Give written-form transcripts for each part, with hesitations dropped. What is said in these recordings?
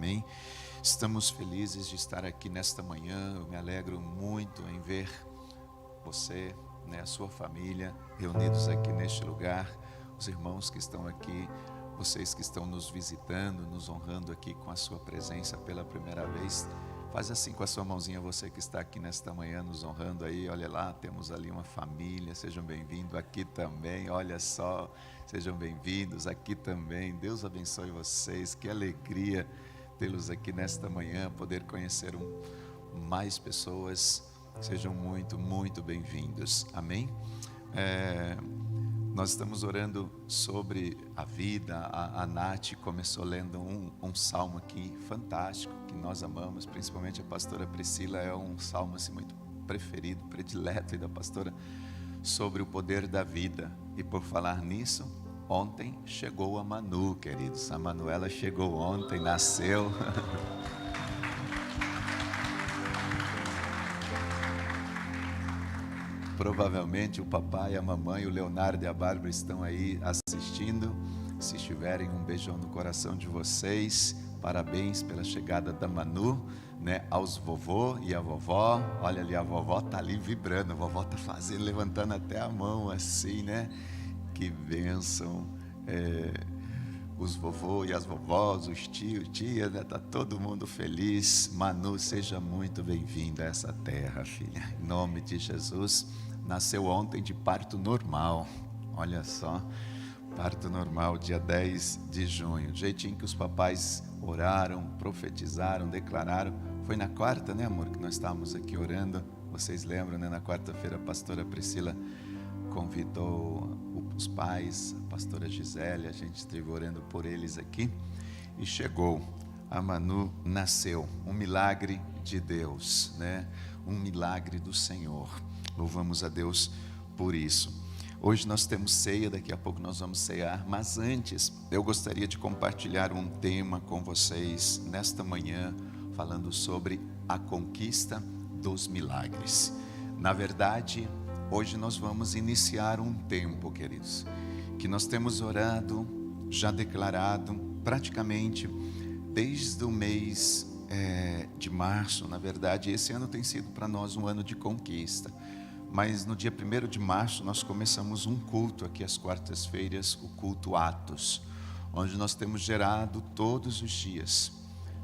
Amém? Estamos felizes de estar aqui nesta manhã. Eu me alegro muito em ver você, a sua família, reunidos aqui neste lugar. Os irmãos que estão aqui, vocês que estão nos visitando, nos honrando aqui com a sua presença pela primeira vez. Faz assim com a sua mãozinha, você que está aqui nesta manhã nos honrando aí. Olha lá, temos ali uma família, sejam bem-vindos aqui também. Olha só, sejam bem-vindos aqui também. Deus abençoe vocês, que alegria tê-los aqui nesta manhã, poder conhecer mais pessoas. Sejam muito, muito bem-vindos. Amém? Nós estamos orando sobre a vida. A Nath começou lendo um salmo aqui fantástico, que nós amamos, principalmente a pastora Priscila. É um salmo assim, muito preferido, predileto da pastora, sobre o poder da vida. E por falar nisso, ontem chegou a Manu, queridos. A Manuela chegou ontem, nasceu. Provavelmente o papai, a mamãe, o Leonardo e a Bárbara estão aí assistindo. Se estiverem, um beijão no coração de vocês. Parabéns pela chegada da Manu, aos vovô e a vovó. Olha ali, a vovó está ali vibrando. A vovó está fazendo, levantando até a mão assim, Que bênção. Os vovô e as vovós, os tios, tias, tá todo mundo feliz. Manu, seja muito bem-vinda a essa terra, filha. Em nome de Jesus. Nasceu ontem de parto normal. Olha só, parto normal, dia 10 de junho. O jeitinho que os papais oraram, profetizaram, declararam. Foi na quarta, amor, que nós estávamos aqui orando. Vocês lembram, Na quarta-feira a pastora Priscila convidou os pais, a pastora Gisele, a gente esteve orando por eles aqui. E chegou, a Manu nasceu. Um milagre de Deus, Um milagre do Senhor. Louvamos a Deus por isso. Hoje nós temos ceia, daqui a pouco nós vamos cear, mas antes eu gostaria de compartilhar um tema com vocês nesta manhã, falando sobre a conquista dos milagres. Na verdade, hoje nós vamos iniciar um tempo, queridos, que nós temos orado, já declarado, praticamente desde o mês de março. Na verdade, esse ano tem sido para nós um ano de conquista. Mas no dia 1º de março nós começamos um culto aqui às quartas-feiras, o culto Atos, onde nós temos gerado todos os dias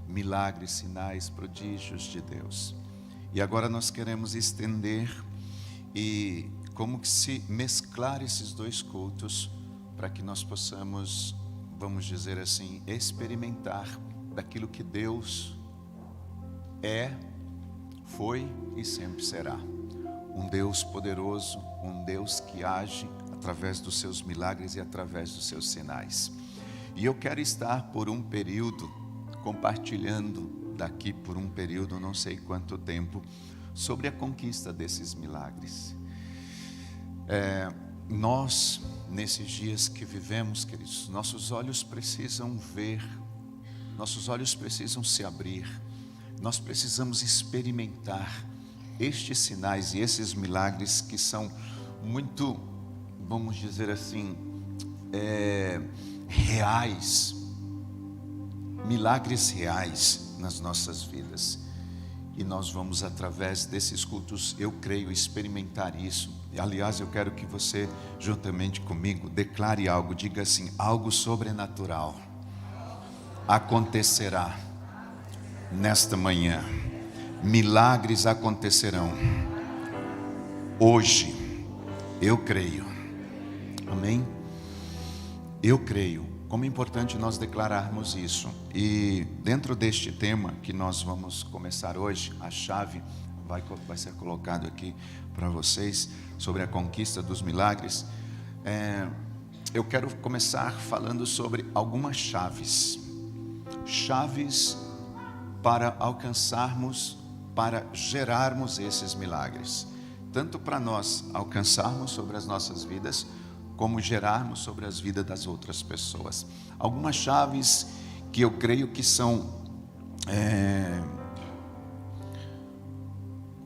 milagres, sinais, prodígios de Deus. E agora nós queremos estender e como que se mesclar esses dois cultos para que nós possamos, vamos dizer assim, experimentar daquilo que Deus foi e sempre será. Um Deus poderoso, um Deus que age através dos seus milagres e através dos seus sinais. E eu quero estar por um período, compartilhando daqui por um período, não sei quanto tempo, sobre a conquista desses milagres. Nós, nesses dias que vivemos, queridos, nossos olhos precisam ver, nossos olhos precisam se abrir, nós precisamos experimentar estes sinais e esses milagres que são muito, vamos dizer assim, reais, milagres reais nas nossas vidas. E nós vamos, através desses cultos, eu creio, experimentar isso. E, aliás, eu quero que você, juntamente comigo, declare algo, diga assim: algo sobrenatural acontecerá nesta manhã. Milagres acontecerão hoje. Eu creio. Amém? Eu creio. Como é importante nós declararmos isso. E dentro deste tema que nós vamos começar hoje, a chave vai ser colocado aqui para vocês, sobre a conquista dos milagres. Eu quero começar falando sobre algumas chaves para alcançarmos, para gerarmos esses milagres, tanto para nós alcançarmos sobre as nossas vidas, como gerarmos sobre as vidas das outras pessoas. Algumas chaves que eu creio que são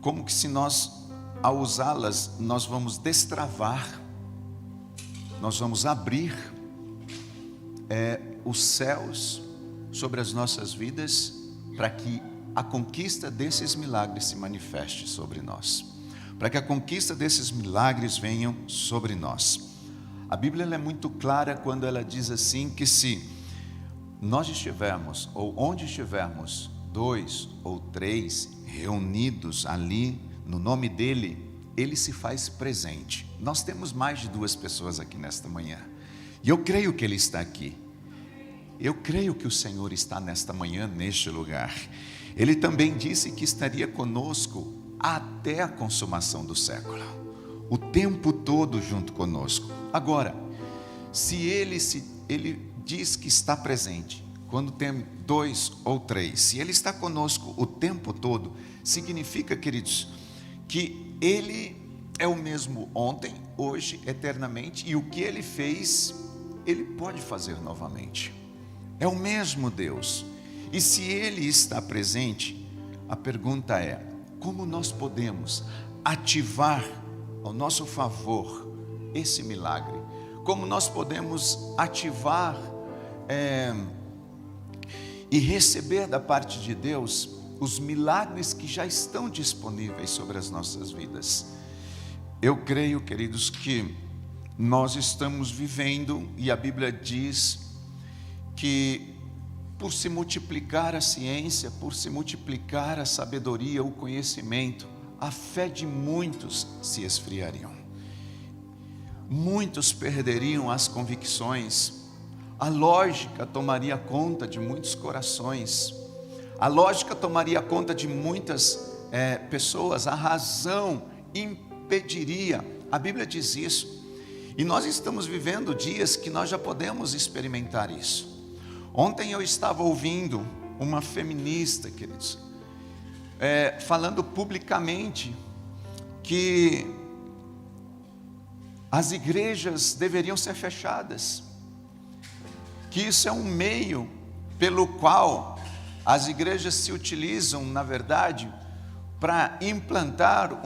como que, se nós, ao usá-las, nós vamos destravar, nós vamos abrir os céus sobre as nossas vidas para que a conquista desses milagres se manifeste sobre nós, para que a conquista desses milagres venham sobre nós. A Bíblia ela é muito clara quando ela diz assim que se nós estivermos, ou onde estivermos, 2 ou 3 reunidos ali no nome dele, ele se faz presente. Nós temos mais de 2 pessoas aqui nesta manhã, e eu creio que ele está aqui. Eu creio que o Senhor está nesta manhã, neste lugar. Ele também disse que estaria conosco até a consumação do século, o tempo todo junto conosco. Agora, se ele diz que está presente, quando tem 2 ou 3, se ele está conosco o tempo todo, significa, queridos, que ele é o mesmo ontem, hoje, eternamente, e o que ele fez, ele pode fazer novamente. É o mesmo Deus. E se ele está presente, a pergunta é: como nós podemos ativar ao nosso favor esse milagre? Como nós podemos ativar e receber da parte de Deus os milagres que já estão disponíveis sobre as nossas vidas? Eu creio, queridos, que nós estamos vivendo, e a Bíblia diz que por se multiplicar a ciência, por se multiplicar a sabedoria, o conhecimento, a fé de muitos se esfriariam. Muitos perderiam as convicções, a lógica tomaria conta de muitos corações, a lógica tomaria conta de muitas pessoas, a razão impediria. A Bíblia diz isso, e nós estamos vivendo dias que nós já podemos experimentar isso. Ontem eu estava ouvindo uma feminista, queridos, falando publicamente que as igrejas deveriam ser fechadas, que isso é um meio pelo qual as igrejas se utilizam, na verdade, para implantar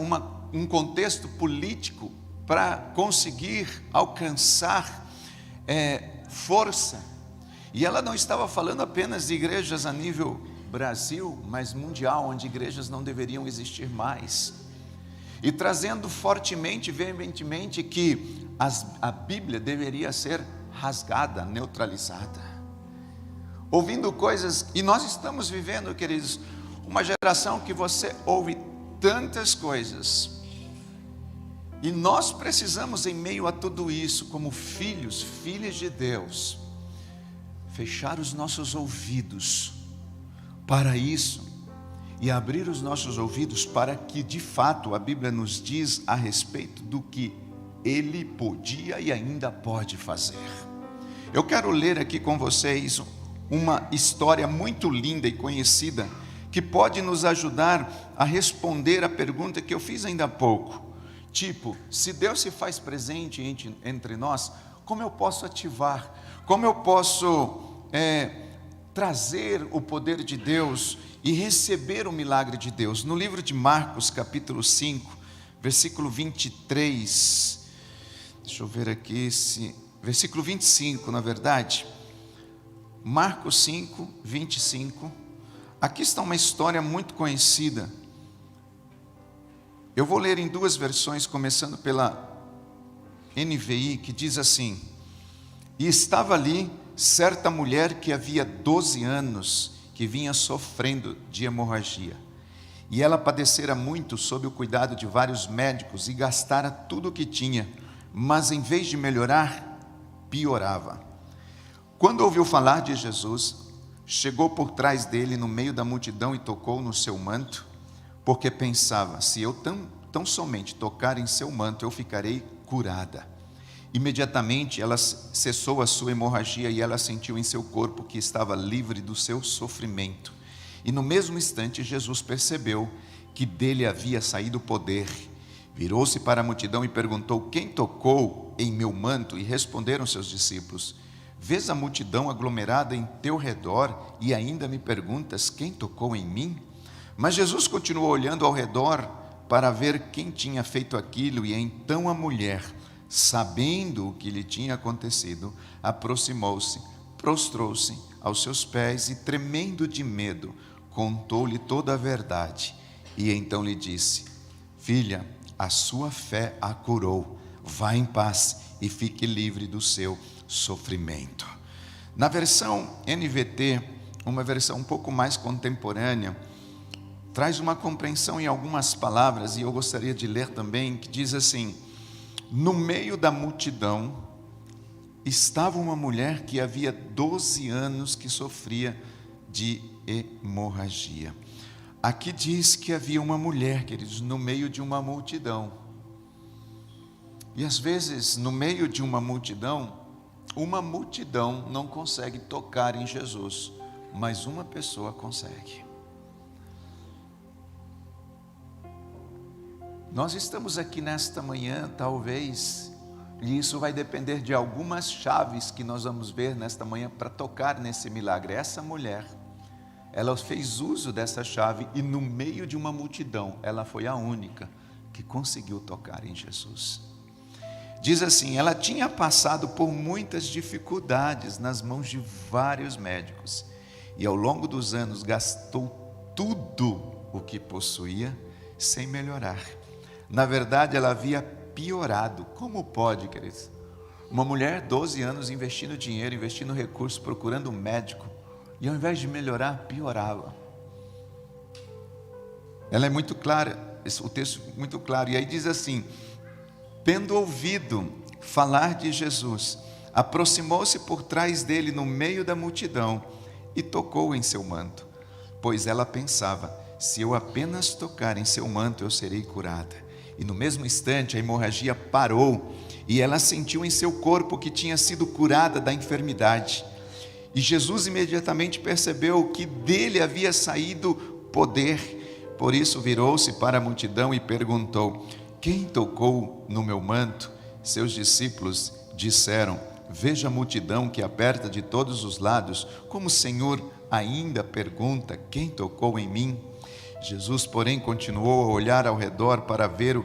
um contexto político, para conseguir alcançar força. E ela não estava falando apenas de igrejas a nível Brasil, mas mundial, onde igrejas não deveriam existir mais. E trazendo fortemente, veementemente, que a Bíblia deveria ser rasgada, neutralizada. Ouvindo coisas, e nós estamos vivendo, queridos, uma geração que você ouve tantas coisas. E nós precisamos, em meio a tudo isso, como filhos, filhas de Deus, fechar os nossos ouvidos para isso e abrir os nossos ouvidos para que de fato a Bíblia nos diz a respeito do que Ele podia e ainda pode fazer. Eu quero ler aqui com vocês uma história muito linda e conhecida que pode nos ajudar a responder a pergunta que eu fiz ainda há pouco. Tipo, se Deus se faz presente entre nós, como eu posso ativar? Como eu posso trazer o poder de Deus e receber o milagre de Deus? No livro de Marcos, capítulo 5, versículo 23, deixa eu ver aqui, versículo 25, na verdade, Marcos 5, 25, aqui está uma história muito conhecida. Eu vou ler em 2 versões, começando pela NVI, que diz assim: e estava ali certa mulher que havia 12 anos, que vinha sofrendo de hemorragia, e ela padecera muito sob o cuidado de vários médicos, e gastara tudo o que tinha, mas em vez de melhorar, piorava. Quando ouviu falar de Jesus, chegou por trás dele no meio da multidão e tocou no seu manto, porque pensava: se eu tão somente tocar em seu manto, eu ficarei curada. Imediatamente ela cessou a sua hemorragia e ela sentiu em seu corpo que estava livre do seu sofrimento. E no mesmo instante Jesus percebeu que dele havia saído o poder. Virou-se para a multidão e perguntou: quem tocou em meu manto? E responderam seus discípulos: vês a multidão aglomerada em teu redor e ainda me perguntas: quem tocou em mim? Mas Jesus continuou olhando ao redor para ver quem tinha feito aquilo, e então a mulher, sabendo o que lhe tinha acontecido, aproximou-se, prostrou-se aos seus pés e, tremendo de medo, contou-lhe toda a verdade. E então lhe disse: filha, a sua fé a curou. Vá em paz e fique livre do seu sofrimento. Na versão NVT, uma versão um pouco mais contemporânea, traz uma compreensão em algumas palavras, e eu gostaria de ler também, que diz assim: no meio da multidão estava uma mulher que havia 12 anos que sofria de hemorragia. Aqui diz que havia uma mulher, queridos, no meio de uma multidão. E às vezes, no meio de uma multidão não consegue tocar em Jesus, mas uma pessoa consegue. Nós estamos aqui nesta manhã, talvez, e isso vai depender de algumas chaves que nós vamos ver nesta manhã para tocar nesse milagre. Essa mulher, ela fez uso dessa chave e no meio de uma multidão, ela foi a única que conseguiu tocar em Jesus. Diz assim: ela tinha passado por muitas dificuldades nas mãos de vários médicos e ao longo dos anos gastou tudo o que possuía sem melhorar. Na verdade, ela havia piorado. Como pode, queridos? Uma mulher, 12 anos, investindo dinheiro, investindo recursos, procurando um médico, e ao invés de melhorar, piorava. Ela é muito clara, o texto é muito claro, e aí diz assim: tendo ouvido falar de Jesus, aproximou-se por trás dele no meio da multidão e tocou em seu manto, pois ela pensava: se eu apenas tocar em seu manto, eu serei curada. E no mesmo instante a hemorragia parou e ela sentiu em seu corpo que tinha sido curada da enfermidade. E Jesus imediatamente percebeu que dele havia saído poder. Por isso virou-se para a multidão e perguntou: quem tocou no meu manto? Seus discípulos disseram: veja a multidão que aperta de todos os lados, como o Senhor ainda pergunta: quem tocou em mim? Jesus, porém, continuou a olhar ao redor para ver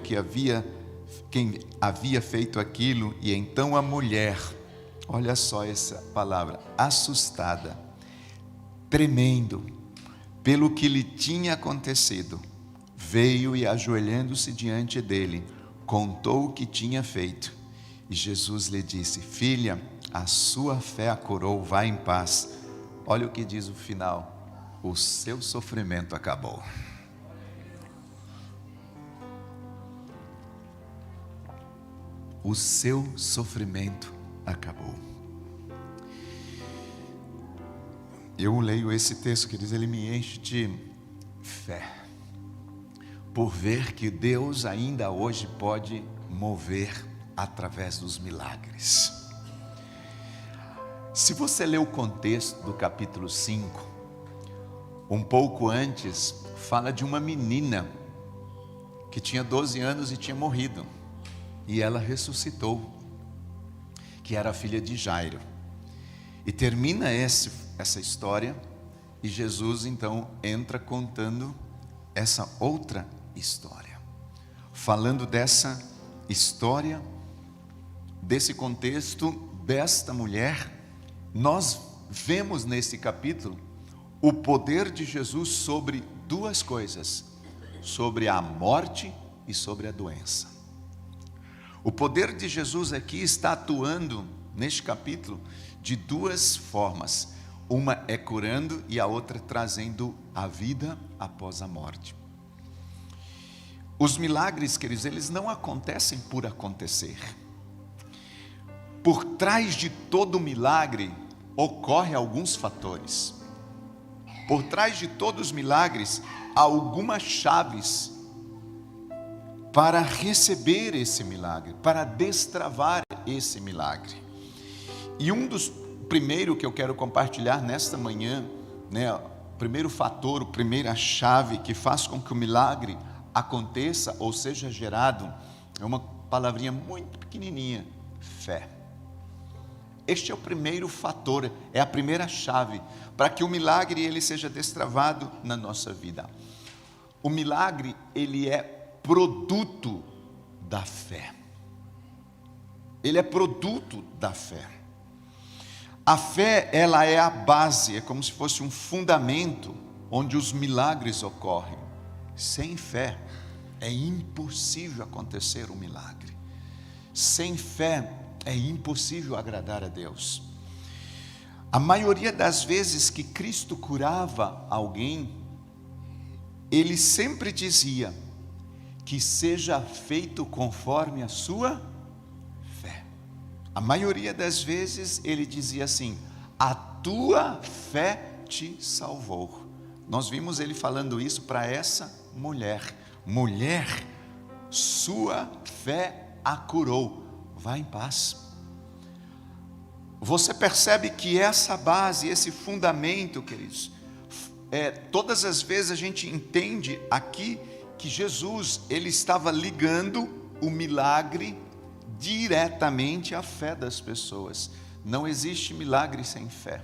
quem havia feito aquilo, e então a mulher, olha só essa palavra, assustada, tremendo pelo que lhe tinha acontecido, veio e, ajoelhando-se diante dele, contou o que tinha feito. E Jesus lhe disse: filha, a sua fé a curou, vá em paz. Olha o que diz o final: o seu sofrimento acabou. O seu sofrimento acabou. Eu leio esse texto, queridos, ele me enche de fé, por ver que Deus ainda hoje pode mover através dos milagres. Se você ler o contexto do capítulo 5, um pouco antes, fala de uma menina que tinha 12 anos e tinha morrido, e ela ressuscitou, que era a filha de Jairo. E termina essa história, e Jesus então entra contando essa outra história, falando dessa história, desse contexto, desta mulher. Nós vemos nesse capítulo o poder de Jesus sobre duas coisas: sobre a morte e sobre a doença. O poder de Jesus aqui está atuando neste capítulo de duas formas. Uma é curando e a outra trazendo a vida após a morte. Os milagres, queridos, eles não acontecem por acontecer. Por trás de todo milagre ocorrem alguns fatores. Por trás de todos os milagres há algumas chaves para receber esse milagre, para destravar esse milagre. E primeiro que eu quero compartilhar nesta manhã, o primeiro fator, a primeira chave que faz com que o milagre aconteça ou seja gerado, é uma palavrinha muito pequenininha: fé. Este é o primeiro fator, é a primeira chave para que o milagre ele seja destravado na nossa vida. O milagre, ele é produto da fé. Ele é produto da fé. A fé, ela é a base, é como se fosse um fundamento onde os milagres ocorrem. Sem fé, é impossível acontecer um milagre. Sem fé, é impossível agradar a Deus. A maioria das vezes que Cristo curava alguém, Ele sempre dizia: que seja feito conforme a sua fé. A maioria das vezes Ele dizia assim: a tua fé te salvou. Nós vimos Ele falando isso para essa mulher: mulher, sua fé a curou, vá em paz. Você percebe que essa base, esse fundamento, queridos, todas as vezes a gente entende aqui que Jesus, Ele estava ligando o milagre diretamente à fé das pessoas. Não existe milagre sem fé.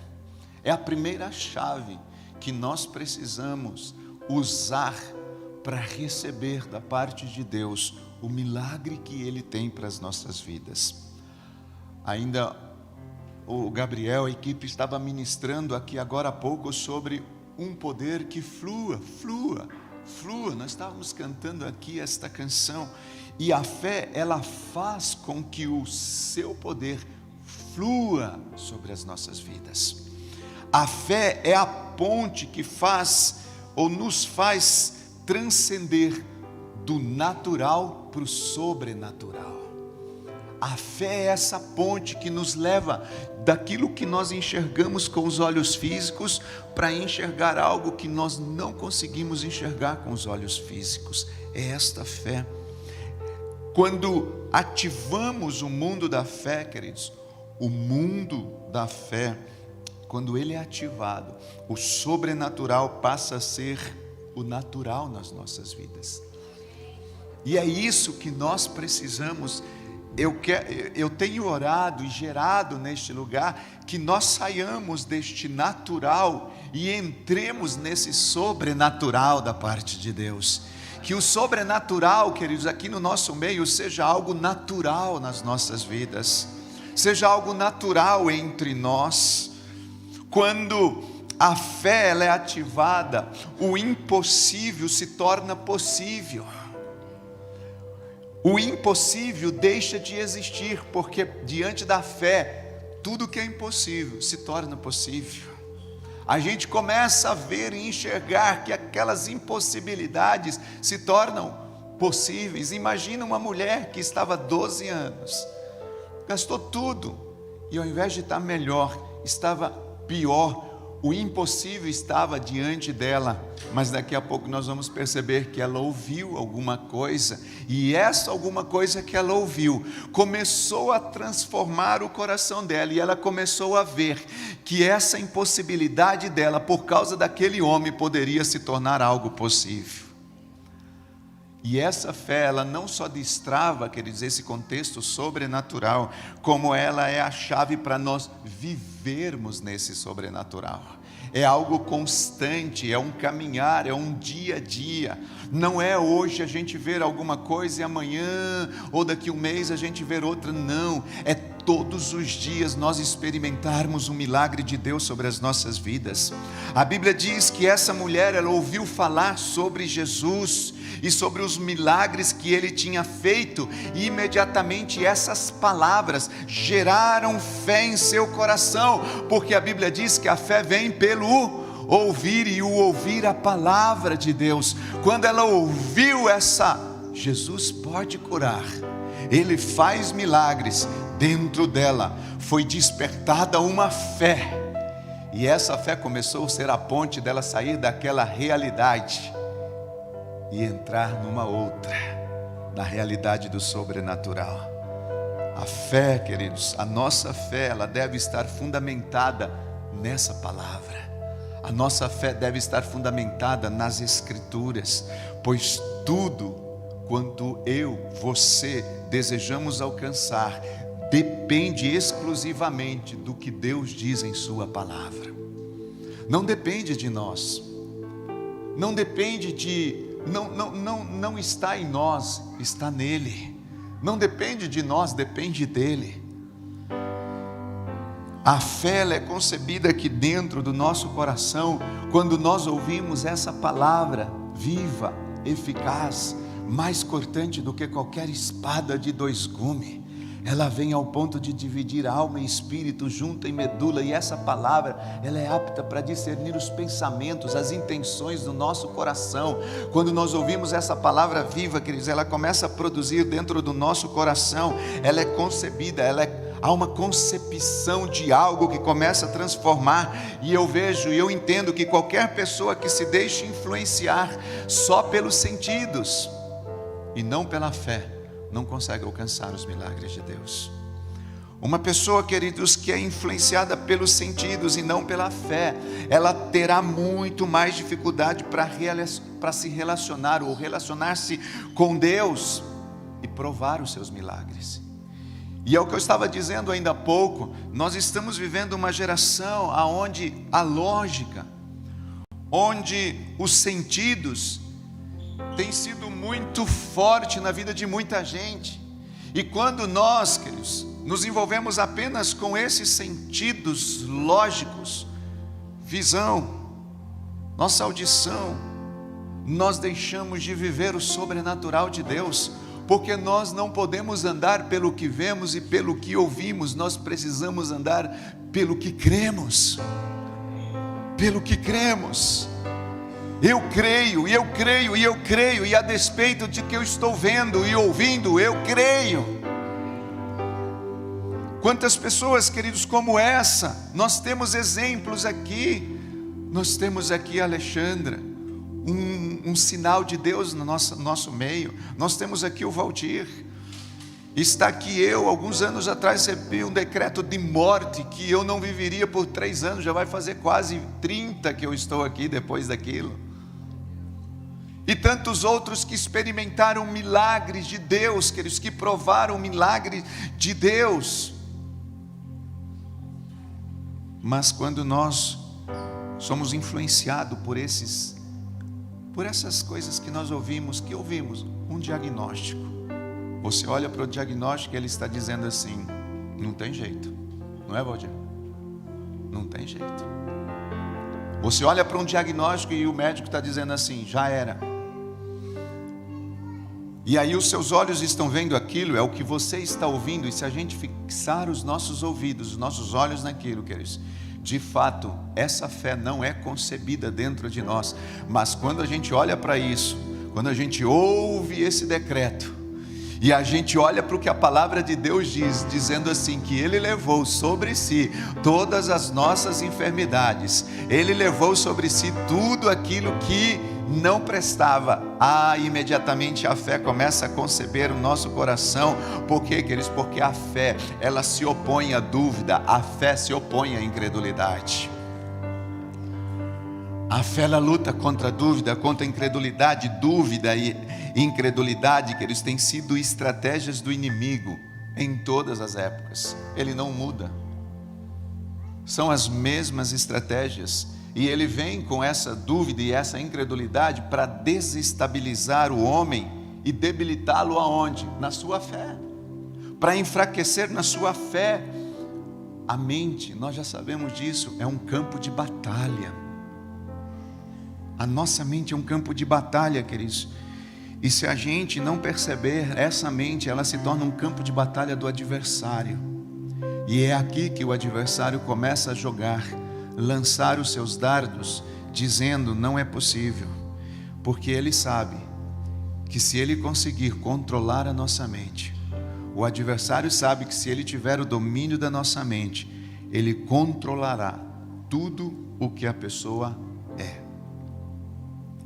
É a primeira chave que nós precisamos usar para receber da parte de Deus o milagre que Ele tem para as nossas vidas. Ainda o Gabriel, a equipe estava ministrando aqui agora há pouco sobre um poder que flua. Nós estávamos cantando aqui esta canção, e a fé, ela faz com que o seu poder flua sobre as nossas vidas. A fé é a ponte que faz ou nos faz transcender do natural para o sobrenatural. A fé é essa ponte que nos leva daquilo que nós enxergamos com os olhos físicos para enxergar algo que nós não conseguimos enxergar com os olhos físicos. É esta fé. Quando ativamos o mundo da fé, queridos, o mundo da fé, quando ele é ativado, o sobrenatural passa a ser o natural nas nossas vidas. E é isso que nós precisamos. Eu tenho orado e gerado neste lugar que nós saiamos deste natural e entremos nesse sobrenatural da parte de Deus. Que o sobrenatural, queridos, aqui no nosso meio seja algo natural nas nossas vidas, seja algo natural entre nós. Quando a fé ela é ativada, o impossível se torna possível. O impossível deixa de existir, porque diante da fé, tudo que é impossível se torna possível. A gente começa a ver e enxergar que aquelas impossibilidades se tornam possíveis. Imagina uma mulher que estava 12 anos, gastou tudo, e ao invés de estar melhor, estava pior. O impossível estava diante dela, mas daqui a pouco nós vamos perceber que ela ouviu alguma coisa, e essa alguma coisa que ela ouviu começou a transformar o coração dela, e ela começou a ver que essa impossibilidade dela, por causa daquele homem, poderia se tornar algo possível. E essa fé, ela não só destrava, queridos, esse contexto sobrenatural, como ela é a chave para nós vivermos nesse sobrenatural. É algo constante, é um caminhar, é um dia a dia. Não é hoje a gente ver alguma coisa e amanhã, ou daqui um mês a gente ver outra, não. É todos os dias nós experimentarmos o milagre de Deus sobre as nossas vidas. A Bíblia diz que essa mulher, ela ouviu falar sobre Jesus e sobre os milagres que ele tinha feito, e imediatamente essas palavras geraram fé em seu coração, porque a Bíblia diz que a fé vem pelo ouvir, e o ouvir a palavra de Deus. Quando ela ouviu Jesus pode curar, Ele faz milagres, dentro dela foi despertada uma fé, e essa fé começou a ser a ponte dela sair daquela realidade e entrar numa outra, na realidade do sobrenatural. A fé, queridos, a nossa fé, ela deve estar fundamentada nessa palavra. A nossa fé deve estar fundamentada nas Escrituras, pois tudo quanto você desejamos alcançar depende exclusivamente do que Deus diz em sua palavra. Não depende de nós, não depende não está em nós, está nele. Não depende de nós, depende dele. A fé ela é concebida aqui dentro do nosso coração quando nós ouvimos essa palavra viva, eficaz, mais cortante do que qualquer espada de dois gumes. Ela vem ao ponto de dividir alma e espírito, junta e medula, e essa palavra, ela é apta para discernir os pensamentos, as intenções do nosso coração. Quando nós ouvimos essa palavra viva, queridos, ela começa a produzir dentro do nosso coração, ela é concebida, há uma concepção de algo que começa a transformar, e eu vejo e eu entendo que qualquer pessoa que se deixe influenciar só pelos sentidos e não pela fé, não consegue alcançar os milagres de Deus. Uma pessoa, queridos, que é influenciada pelos sentidos e não pela fé, ela terá muito mais dificuldade para se relacionar ou relacionar-se com Deus e provar os seus milagres. E é o que eu estava dizendo ainda há pouco, nós estamos vivendo uma geração onde a lógica, onde os sentidos tem sido muito forte na vida de muita gente. E quando nós, queridos, nos envolvemos apenas com esses sentidos lógicos, visão, nossa audição, nós deixamos de viver o sobrenatural de Deus, porque nós não podemos andar pelo que vemos e pelo que ouvimos, nós precisamos andar pelo que cremos. Pelo que cremos. Eu creio, e eu creio, e eu creio, e a despeito de que eu estou vendo e ouvindo, eu creio. Quantas pessoas, queridos, como essa, nós temos exemplos aqui. Nós temos aqui a Alexandra, um sinal de Deus no nosso meio. Nós temos aqui o Valdir. Está aqui eu, alguns anos atrás recebi um decreto de morte, que eu não viveria por 3 anos, já vai fazer quase 30 que eu estou aqui depois daquilo. E tantos outros que experimentaram milagres de Deus, queridos, que provaram milagres de Deus. Mas quando nós somos influenciados por essas coisas que nós ouvimos, um diagnóstico. Você olha para o diagnóstico e ele está dizendo assim, não tem jeito, não é, Valdir? Não tem jeito. Você olha para um diagnóstico e o médico está dizendo assim, já era. E aí os seus olhos estão vendo aquilo, é o que você está ouvindo. E se a gente fixar os nossos ouvidos, os nossos olhos naquilo, queridos, de fato, essa fé não é concebida dentro de nós. Mas quando a gente olha para isso, quando a gente ouve esse decreto, e a gente olha para o que a palavra de Deus diz, dizendo assim, que Ele levou sobre si todas as nossas enfermidades, Ele levou sobre si tudo aquilo que não prestava, imediatamente a fé começa a conceber o nosso coração. Por quê, queridos? Porque a fé, ela se opõe à dúvida, a fé se opõe à incredulidade. A fé, ela luta contra a dúvida, contra a incredulidade. Dúvida e incredulidade, que eles têm sido estratégias do inimigo em todas as épocas. Ele não muda. São as mesmas estratégias. E ele vem com essa dúvida e essa incredulidade para desestabilizar o homem e debilitá-lo aonde? Na sua fé. Para enfraquecer na sua fé. A mente, nós já sabemos disso, é um campo de batalha. A nossa mente é um campo de batalha, queridos. E se a gente não perceber essa mente, ela se torna um campo de batalha do adversário. E é aqui que o adversário começa a jogar, lançar os seus dardos, dizendo, não é possível. Porque ele sabe que se ele conseguir controlar a nossa mente, o adversário sabe que se ele tiver o domínio da nossa mente, ele controlará tudo o que a pessoa é.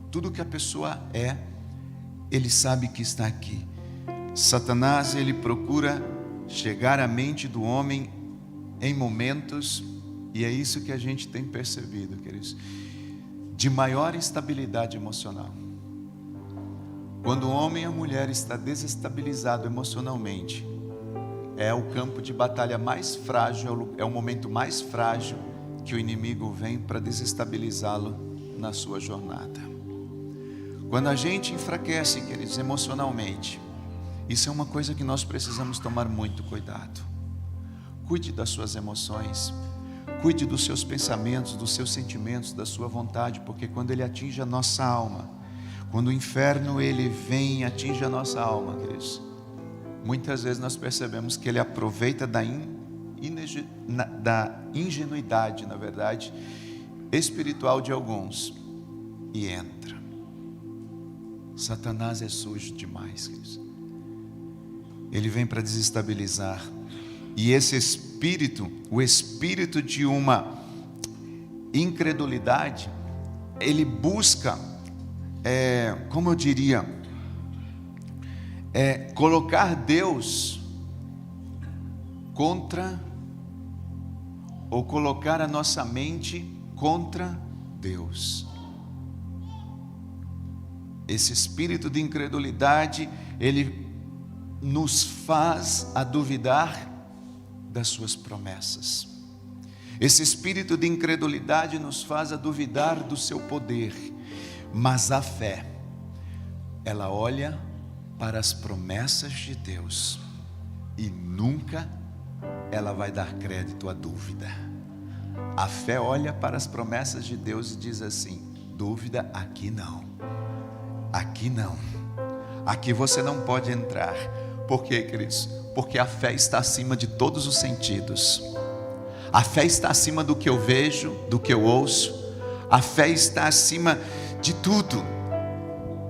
Tudo que a pessoa é, ele sabe que está aqui. Satanás, ele procura chegar à mente do homem em momentos, e é isso que a gente tem percebido, queridos, de maior instabilidade emocional. Quando o homem e a mulher está desestabilizado emocionalmente, é o campo de batalha mais frágil, é o momento mais frágil que o inimigo vem para desestabilizá-lo na sua jornada. Quando a gente enfraquece, queridos, emocionalmente, isso é uma coisa que nós precisamos tomar muito cuidado. Cuide das suas emoções. Cuide dos seus pensamentos, dos seus sentimentos, da sua vontade, porque quando ele atinge a nossa alma, quando o inferno ele vem e atinge a nossa alma, queridos, muitas vezes nós percebemos que ele aproveita da ingenuidade, na verdade, espiritual de alguns e entra. Satanás é sujo demais, queridos. Ele vem para desestabilizar. E esse espírito, o espírito de uma incredulidade, ele busca, como eu diria, colocar Deus contra, ou colocar a nossa mente contra Deus. Esse espírito de incredulidade, ele nos faz a duvidar das suas promessas. Esse espírito de incredulidade nos faz a duvidar do seu poder. Mas a fé, ela olha para as promessas de Deus e nunca ela vai dar crédito à dúvida. A fé olha para as promessas de Deus e diz assim: dúvida aqui não, aqui não, aqui você não pode entrar. Por quê, queridos? Porque a fé está acima de todos os sentidos. A fé está acima do que eu vejo, do que eu ouço. A fé está acima de tudo,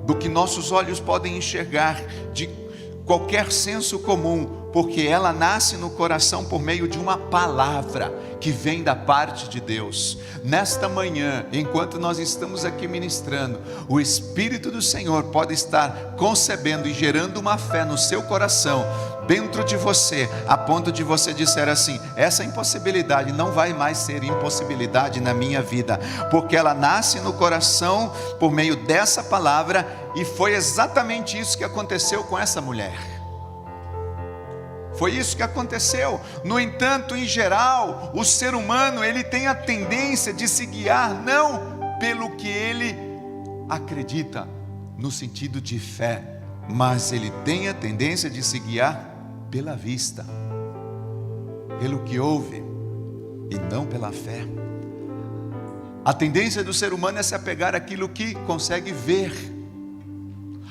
do que nossos olhos podem enxergar, de qualquer senso comum, porque ela nasce no coração por meio de uma palavra que vem da parte de Deus. Nesta manhã, enquanto nós estamos aqui ministrando, o Espírito do Senhor pode estar concebendo e gerando uma fé no seu coração, dentro de você, a ponto de você dizer assim: essa impossibilidade não vai mais ser impossibilidade na minha vida, porque ela nasce no coração por meio dessa palavra. E foi exatamente isso que aconteceu com essa mulher. Foi isso que aconteceu. No entanto, em geral, o ser humano, ele tem a tendência de se guiar não pelo que ele acredita, no sentido de fé, mas ele tem a tendência de se guiar pela vista, pelo que ouve, e não pela fé. A tendência do ser humano é se apegar àquilo que consegue ver,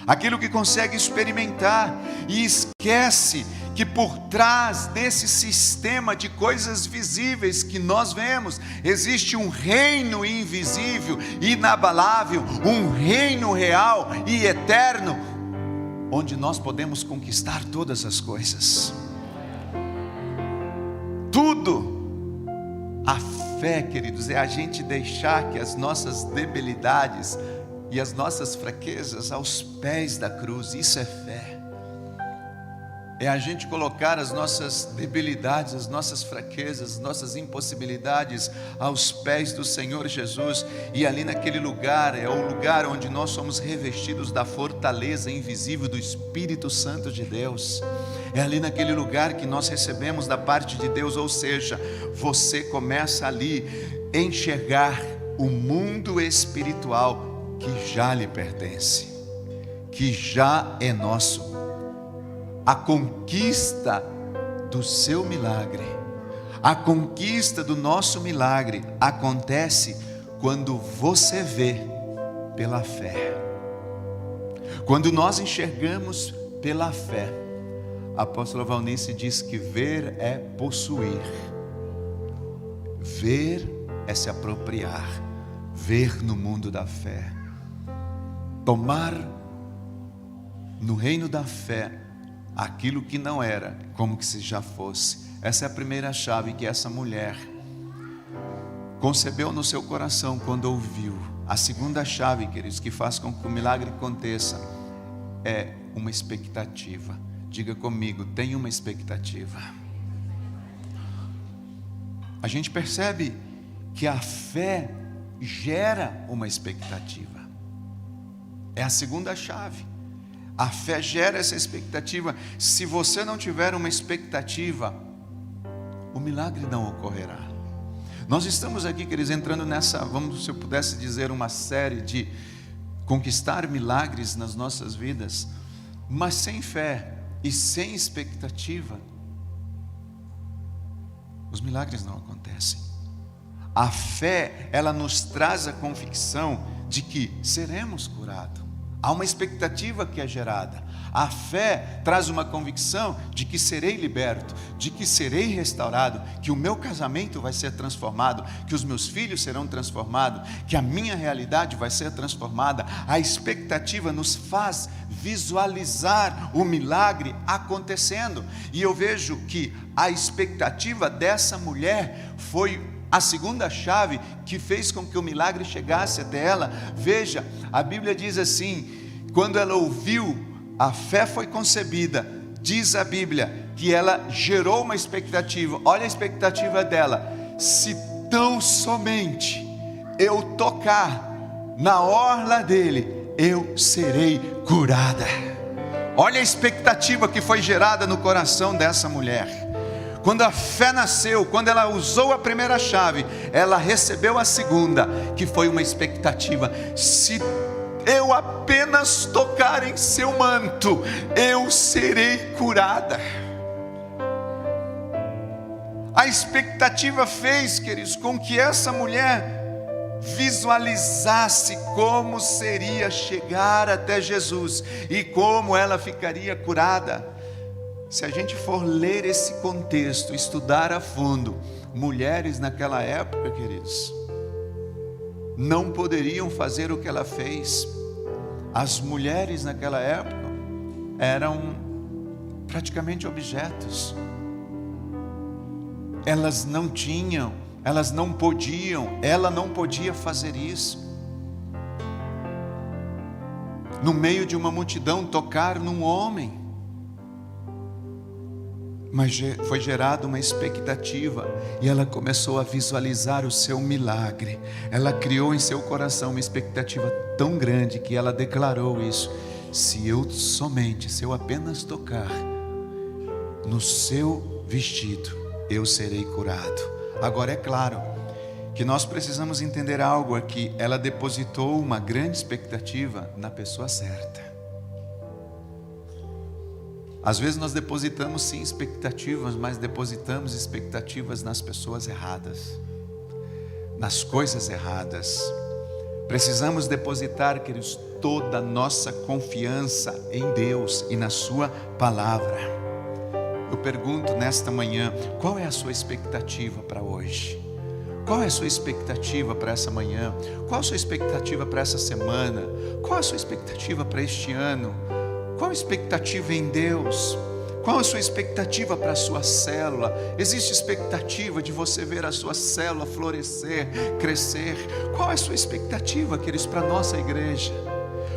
aquilo que consegue experimentar, e esquece que por trás desse sistema de coisas visíveis que nós vemos, existe um reino invisível, inabalável, um reino real e eterno, onde nós podemos conquistar todas as coisas. Tudo. A fé, queridos, é a gente deixar que as nossas debilidades e as nossas fraquezas aos pés da cruz. Isso é fé. É a gente colocar as nossas debilidades, as nossas fraquezas, as nossas impossibilidades aos pés do Senhor Jesus. E ali naquele lugar, é o lugar onde nós somos revestidos da fortaleza invisível do Espírito Santo de Deus. É ali naquele lugar que nós recebemos da parte de Deus. Ou seja, você começa ali a enxergar o mundo espiritual que já lhe pertence, que já é nosso. A conquista do seu milagre, a conquista do nosso milagre acontece quando você vê pela fé. Quando nós enxergamos pela fé. A apóstola Valnice diz que ver é possuir, ver é se apropriar, ver no mundo da fé, tomar no reino da fé aquilo que não era, como que se já fosse. Essa é a primeira chave que essa mulher concebeu no seu coração quando ouviu. A segunda chave, queridos, que faz com que o milagre aconteça, é uma expectativa. Diga comigo: tenha uma expectativa. A gente percebe que a fé gera uma expectativa. É a segunda chave. A fé gera essa expectativa. Se você não tiver uma expectativa, o milagre não ocorrerá. Nós estamos aqui, queridos, entrando nessa, se eu pudesse dizer, uma série de conquistar milagres nas nossas vidas, mas sem fé e sem expectativa, os milagres não acontecem. A fé, ela nos traz a convicção de que seremos curados. Há uma expectativa que é gerada. A fé traz uma convicção de que serei liberto, de que serei restaurado, que o meu casamento vai ser transformado, que os meus filhos serão transformados, que a minha realidade vai ser transformada. A expectativa nos faz visualizar o milagre acontecendo. E eu vejo que a expectativa dessa mulher foi a segunda chave que fez com que o milagre chegasse até ela. Veja, a Bíblia diz assim: quando ela ouviu, a fé foi concebida. Diz a Bíblia que ela gerou uma expectativa. Olha a expectativa dela: se tão somente eu tocar na orla dele, eu serei curada. Olha a expectativa que foi gerada no coração dessa mulher. Quando a fé nasceu, quando ela usou a primeira chave, ela recebeu a segunda, que foi uma expectativa: se eu apenas tocar em seu manto, eu serei curada. A expectativa fez, queridos, com que essa mulher visualizasse como seria chegar até Jesus e como ela ficaria curada. Se a gente for ler esse contexto, estudar a fundo, mulheres naquela época, queridos, não poderiam fazer o que ela fez. As mulheres naquela época eram praticamente objetos. Elas não tinham, elas não podiam, ela não podia fazer isso. No meio de uma multidão, tocar num homem. Mas foi gerada uma expectativa e ela começou a visualizar o seu milagre. Ela criou em seu coração uma expectativa tão grande que ela declarou isso: se eu apenas tocar no seu vestido, eu serei curado. Agora é claro que nós precisamos entender algo aqui. Ela depositou uma grande expectativa na pessoa certa. Às vezes nós depositamos sim expectativas, mas depositamos expectativas nas pessoas erradas, nas coisas erradas. Precisamos depositar, queridos, toda a nossa confiança em Deus e na sua palavra. Eu pergunto nesta manhã: qual é a sua expectativa para hoje? Qual é a sua expectativa para essa manhã? Qual a sua expectativa para essa semana? Qual a sua expectativa para este ano? Qual a expectativa em Deus? Qual a sua expectativa para a sua célula? Existe expectativa de você ver a sua célula florescer, crescer? Qual é a sua expectativa, queridos, para a nossa igreja?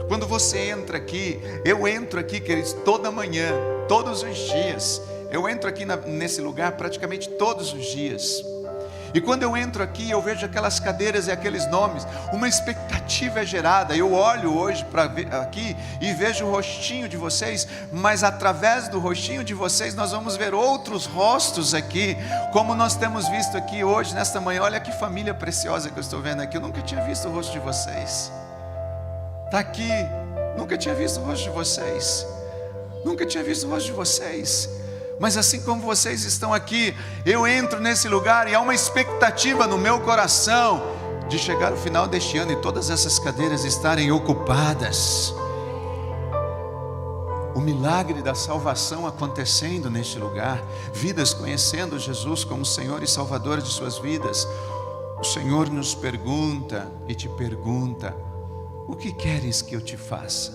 Quando você entra aqui, eu entro aqui, queridos, toda manhã, todos os dias. Eu entro aqui nesse lugar praticamente todos os dias. E quando eu entro aqui, eu vejo aquelas cadeiras e aqueles nomes, uma expectativa é gerada. Eu olho hoje para aqui e vejo o rostinho de vocês, mas através do rostinho de vocês nós vamos ver outros rostos aqui, como nós temos visto aqui hoje, nesta manhã. Olha que família preciosa que eu estou vendo aqui. Eu nunca tinha visto o rosto de vocês. Está aqui, nunca tinha visto o rosto de vocês. Nunca tinha visto o rosto de vocês. Mas assim como vocês estão aqui, eu entro nesse lugar e há uma expectativa no meu coração de chegar ao final deste ano e todas essas cadeiras estarem ocupadas. O milagre da salvação acontecendo neste lugar, vidas conhecendo Jesus como Senhor e Salvador de suas vidas. O Senhor nos pergunta e te pergunta: o que queres que eu te faça?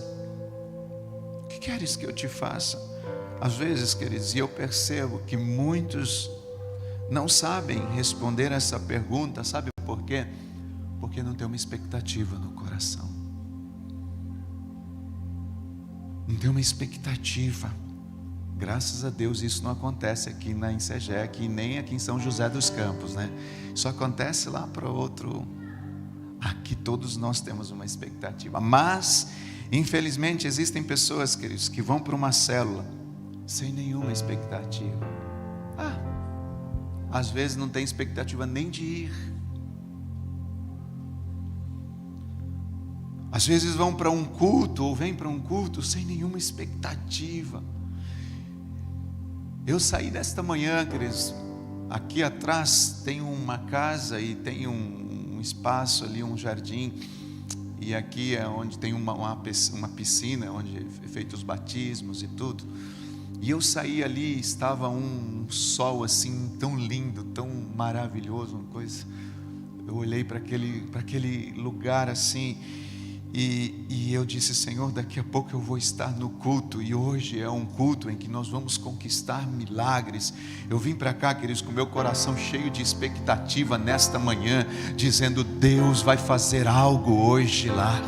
O que queres que eu te faça? Às vezes, queridos, e eu percebo que muitos não sabem responder essa pergunta. Sabe por quê? Porque não tem uma expectativa no coração. Não tem uma expectativa. Graças a Deus isso não acontece aqui na Insegec, nem aqui em São José dos Campos, né? Isso acontece lá para outro. Aqui todos nós temos uma expectativa. Mas, infelizmente, existem pessoas, queridos, que vão para uma célula sem nenhuma expectativa. Às vezes não tem expectativa nem de ir. Às vezes vão para um culto ou vêm para um culto sem nenhuma expectativa. Eu saí desta manhã, queridos, aqui atrás tem uma casa e tem um espaço ali, um jardim, e aqui é onde tem uma piscina, onde é feito os batismos e tudo. E eu saí ali, estava um sol assim, tão lindo, tão maravilhoso, uma coisa. Eu olhei para aquele lugar assim, e eu disse: Senhor, daqui a pouco eu vou estar no culto, e hoje é um culto em que nós vamos conquistar milagres. Eu vim para cá, queridos, com meu coração cheio de expectativa nesta manhã, dizendo: Deus vai fazer algo hoje lá.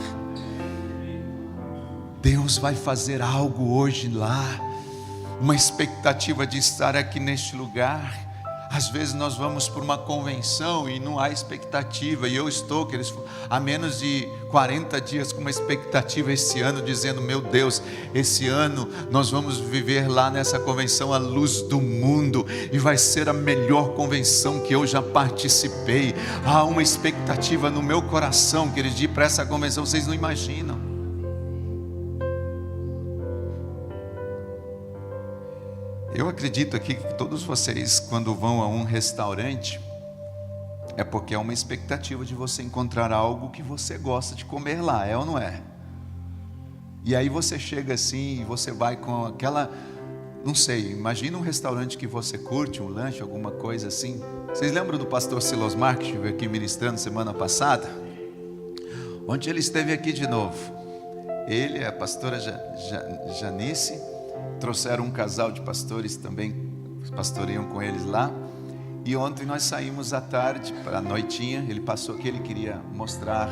Deus vai fazer algo hoje lá. Uma expectativa de estar aqui neste lugar. Às vezes nós vamos por uma convenção e não há expectativa, e eu estou, queridos, há menos de 40 dias com uma expectativa esse ano, dizendo: meu Deus, esse ano nós vamos viver lá nessa convenção a luz do mundo, e vai ser a melhor convenção que eu já participei. Há uma expectativa no meu coração, queridos, de ir para essa convenção, vocês não imaginam. Eu acredito aqui que todos vocês, quando vão a um restaurante, é porque é uma expectativa de você encontrar algo que você gosta de comer lá, é ou não é? E aí você chega assim, e você vai com aquela, não sei, imagina um restaurante que você curte, um lanche, alguma coisa assim. Vocês lembram do pastor Silas Marques, que esteve aqui ministrando semana passada? Onde ele esteve aqui de novo. Ele e a pastora Janice trouxeram um casal de pastores também, pastoreiam com eles lá. E ontem nós saímos à tarde, para a noitinha. Ele passou aqui, ele queria mostrar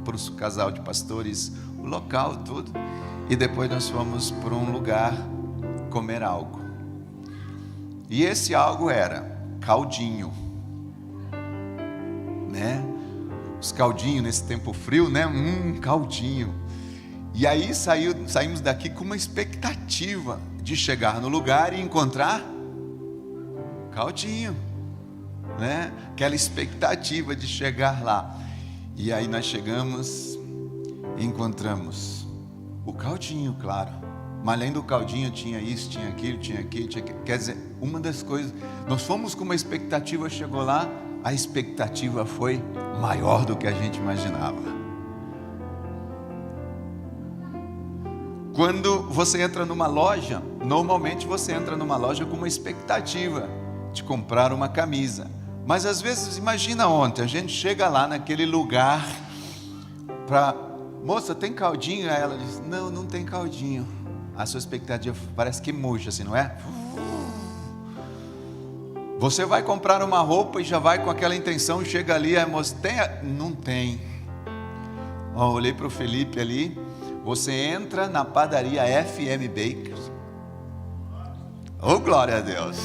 para o casal de pastores o local, tudo. E depois nós fomos para um lugar comer algo. E esse algo era caldinho, né? Os caldinhos nesse tempo frio, né? Caldinho. E aí saímos daqui com uma expectativa de chegar no lugar e encontrar caldinho, né? Aquela expectativa de chegar lá. E aí nós chegamos e encontramos o caldinho, claro. Mas além do caldinho tinha isso, tinha aquilo, tinha aquilo, tinha aquilo. Quer dizer, uma das coisas, nós fomos com uma expectativa, chegou lá, a expectativa foi maior do que a gente imaginava. Quando você entra numa loja, normalmente você entra numa loja com uma expectativa de comprar uma camisa. Mas às vezes, imagina ontem, a gente chega lá naquele lugar para: moça, tem caldinho? Aí ela diz: não, não tem caldinho. A sua expectativa parece que murcha assim, não é? Você vai comprar uma roupa e já vai com aquela intenção, chega ali, a moça: tem? Não tem. Olhei para o Felipe ali. Você entra na padaria FM Bakers. Oh, glória a Deus.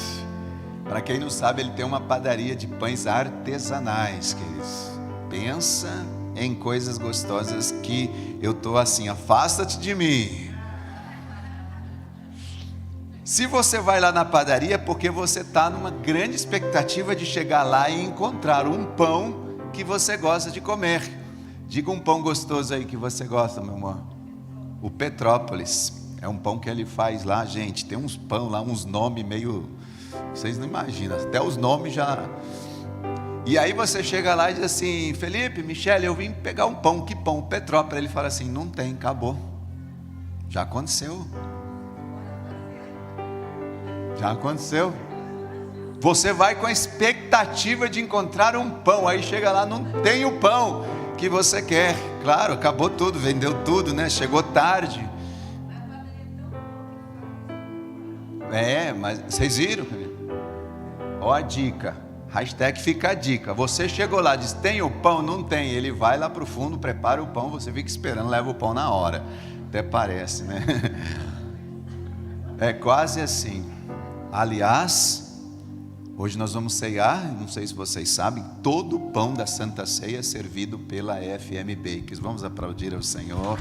Para quem não sabe, ele tem uma padaria de pães artesanais, queridos. Pensa em coisas gostosas que eu estou assim: afasta-te de mim. Se você vai lá na padaria, é porque você está numa grande expectativa de chegar lá e encontrar um pão que você gosta de comer. Diga um pão gostoso aí que você gosta, meu amor. O Petrópolis, é um pão que ele faz lá, gente. Tem uns pão lá, uns nomes meio, vocês não imaginam, até os nomes já. E aí você chega lá e diz assim: Felipe, Michele, eu vim pegar um pão. Que pão? O Petrópolis. Ele fala assim: não tem, acabou. Já aconteceu. Já aconteceu. Você vai com a expectativa de encontrar um pão, aí chega lá, não tem o pão que você quer. Claro, acabou tudo, vendeu tudo, né? Chegou tarde. Mas vocês viram? Ó a dica, hashtag fica a dica. Você chegou lá, diz: tem o pão? Não tem. Ele vai lá para o fundo, prepara o pão, você fica esperando, leva o pão na hora. Até parece, né? É quase assim. Aliás, hoje nós vamos ceiar, não sei se vocês sabem, todo o pão da Santa Ceia é servido pela FM Bakers. Vamos aplaudir ao Senhor.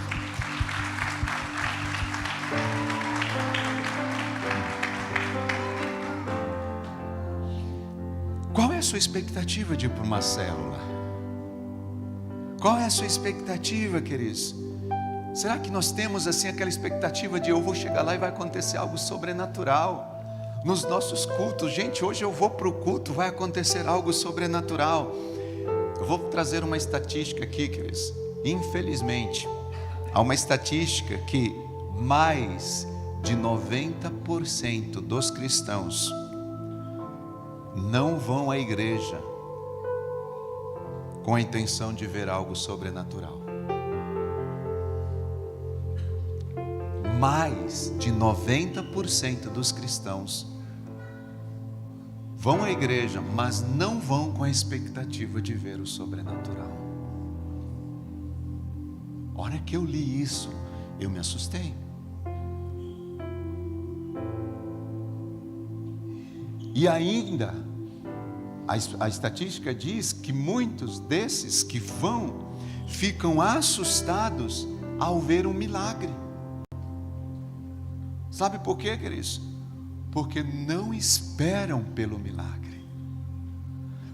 Qual é a sua expectativa de ir para uma célula? Qual é a sua expectativa, queridos? Será que nós temos assim aquela expectativa de: eu vou chegar lá e vai acontecer algo sobrenatural? nos nossos cultos. Gente, hoje eu vou para o culto, vai acontecer algo sobrenatural. Eu vou trazer uma estatística aqui, queridos. Infelizmente, há uma estatística que mais de 90% dos cristãos não vão à igreja com a intenção de ver algo sobrenatural. Mais de 90% dos cristãos vão à igreja, mas não vão com a expectativa de ver o sobrenatural. A hora que eu li isso, eu me assustei. E ainda, a estatística diz que muitos desses que vão, ficam assustados ao ver um milagre. Sabe por quê, queridos? Porque não esperam pelo milagre.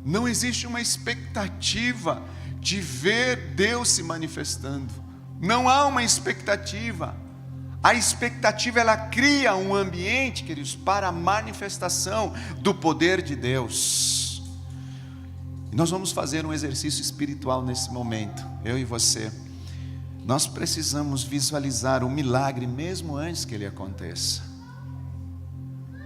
Não existe uma expectativa de ver Deus se manifestando. Não há uma expectativa. A expectativa, ela cria um ambiente, queridos, para a manifestação do poder de Deus. E nós vamos fazer um exercício espiritual nesse momento, eu e você. Nós precisamos visualizar o milagre mesmo antes que ele aconteça.